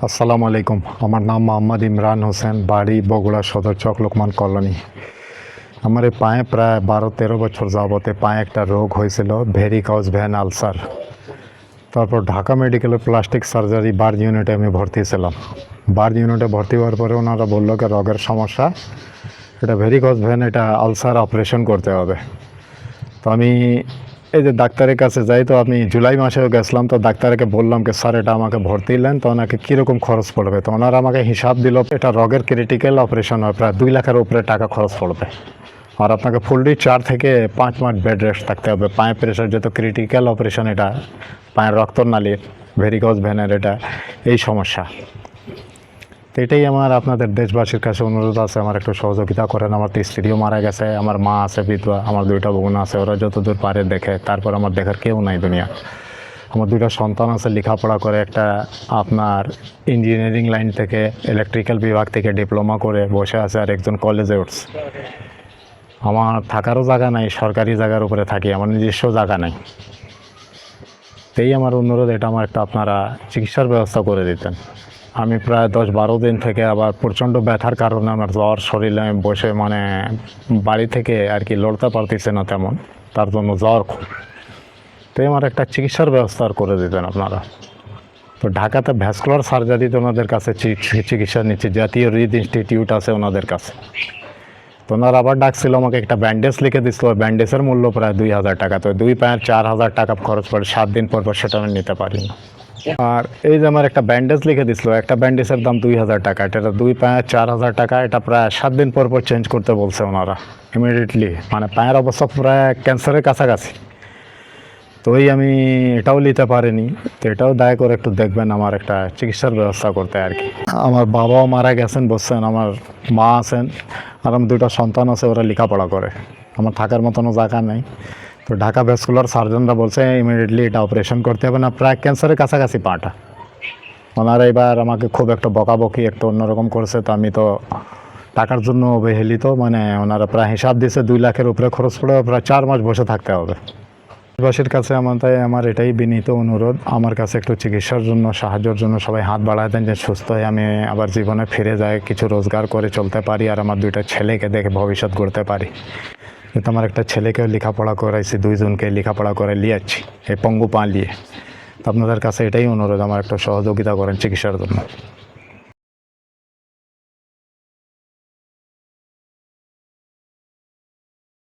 আসসালামু আলাইকুম। আমার নাম মোহাম্মদ ইমরান হোসেন, বাড়ি বগুড়া সদর চক লোকমান কলোনি। আমার এই পায়ে প্রায় 12-13 বছর যাবতে পায়ে একটা রোগ হয়েছিল, ভেরিকজ ভেন আলসার। তারপর ঢাকা মেডিকেলে প্লাস্টিক সার্জারি বার্ন ইউনিটে আমি ভর্তি ছিলাম। বার্ন ইউনিটে ভর্তি হওয়ার পরে ওনারা বললো যে রোগের সমস্যা, এটা ভেরিকজ ভেন, এটা আলসার অপারেশন করতে হবে। তো আমি এই যে ডাক্তারের কাছে যাই, তো আমি জুলাই মাসেও গেছিলাম। তো ডাক্তারকে বললাম যে স্যার এটা আমাকে ভর্তি দিলেন, তো ওনাকে কীরকম খরচ পড়বে। তো ওনারা আমাকে হিসাব দিল, এটা রোগের ক্রিটিক্যাল অপারেশন হয়, প্রায় 2 লাখের উপরে টাকা খরচ পড়বে। আর আপনাকে ফুললি 4 থেকে 5 মাস বেড রেস্ট থাকতে হবে। পায়ে প্রেশার যেহেতু ক্রিটিক্যাল অপারেশন, এটা পায়ের রক্তনালীর ভেরিকজ ভেনের এটা এই সমস্যা। তো এটাই আমার আপনাদের দেশবাসীর কাছে অনুরোধ আছে, আমার একটু সহযোগিতা করেন। আমার তো স্ত্রীও মারা গেছে, আমার মা আছে বিধবা, আমার 2টা বোন আছে, ওরা যতদূর পারে দেখে, তারপর আমার দেখার কেউ নাই দুনিয়া। আমার 2টা সন্তান আছে, লেখাপড়া করে, একটা আপনার ইঞ্জিনিয়ারিং লাইন থেকে ইলেকট্রিক্যাল বিভাগ থেকে ডিপ্লোমা করে বসে আছে, আর একজন কলেজে উঠছে। আমার থাকারও জায়গা নাই, সরকারি জায়গার উপরে থাকি, আমার নিজস্ব জায়গা নাই। এই আমার অনুরোধ, এটা আমার একটা আপনারা চিকিৎসার ব্যবস্থা করে দিতেন। আমি প্রায় 10-12 দিন থেকে আবার প্রচণ্ড ব্যথার কারণে আমার জ্বর, শরীরে আমি বসে বাড়ি থেকে আর কি লড়তে পারতেছে না তেমন, তার জন্য জ্বর খুব। তো আমার একটা চিকিৎসার ব্যবস্থা করে দিতেন আপনারা। তো ঢাকাতে ভ্যাসকুলার সার্জারিতে ওনাদের কাছে চিকিৎসা নিচ্ছি, জাতীয় হৃদ ইনস্টিটিউট আছে ওনাদের কাছে। তো ওনারা আবার ডাকছিল, আমাকে একটা ব্যান্ডেজ লিখে দিচ্ছিল, ব্যান্ডেজের মূল্য প্রায় 2000 টাকা। তো 2 পায়ের 4000 টাকা খরচ পড়ে, 7 দিন পর সেটা আমি নিতে পারি না। আর এই যে আমার একটা ব্যান্ডেজ লিখে দিছিল, একটা ব্যান্ডেজের দাম 2000 টাকা, এটা 2 পায়ে 4000 টাকা। এটা প্রায় 7 দিন পর চেঞ্জ করতে বলছে ওনারা ইমিডিয়েটলি, পায়ের অবস্থা প্রায় ক্যান্সারের কাছাকাছি। তো আমি এটাও নিতে পারিনি। তো এটাও দয়া করে একটু দেখবেন, আমার একটা চিকিৎসার ব্যবস্থা করতে আর কি। আমার বাবাও মারা গেছেন বলছেন, আমার মা আছেন, আর আমার 2টা সন্তান আছে, ওরা লেখাপড়া করে। আমার থাকার মতনও জায়গা নেই। তো ঢাকা ভ্যাসকুলার সার্জনরা বলছে ইমিডিয়েটলি এটা অপারেশন করতে হবে, না প্রায় ক্যান্সারের কাছাকাছি পাটা। ওনারা এবার আমাকে খুব একটা বকাবকি একটু অন্যরকম করেছে। তো আমি তো টাকার জন্য অবহেলিত, ওনারা প্রায় হিসাব দিয়েছে 2 লাখের উপরে খরচ পড়ে, প্রায় 4 মাস বসে থাকতে হবে। দেশবাসীর কাছে আমার এটাই বিনীত অনুরোধ, আমার কাছে একটু চিকিৎসার জন্য, সাহায্যের জন্য সবাই হাত বাড়ায় দেন, যে সুস্থ হয়ে আমি আবার জীবনে ফিরে যাই, কিছু রোজগার করে চলতে পারি, আর আমার 2টা ছেলেকে দেখে ভবিষ্যৎ গড়তে পারি। কিন্তু আমার একটা ছেলেকেও লেখাপড়া করাইছি, 2 জনকে লেখাপড়া করে লিয়াচ্ছি এই পঙ্গু পা নিয়ে। তো আপনাদের কাছে এটাই অনুরোধ, আমার একটু সহযোগিতা করেন চিকিৎসার জন্য।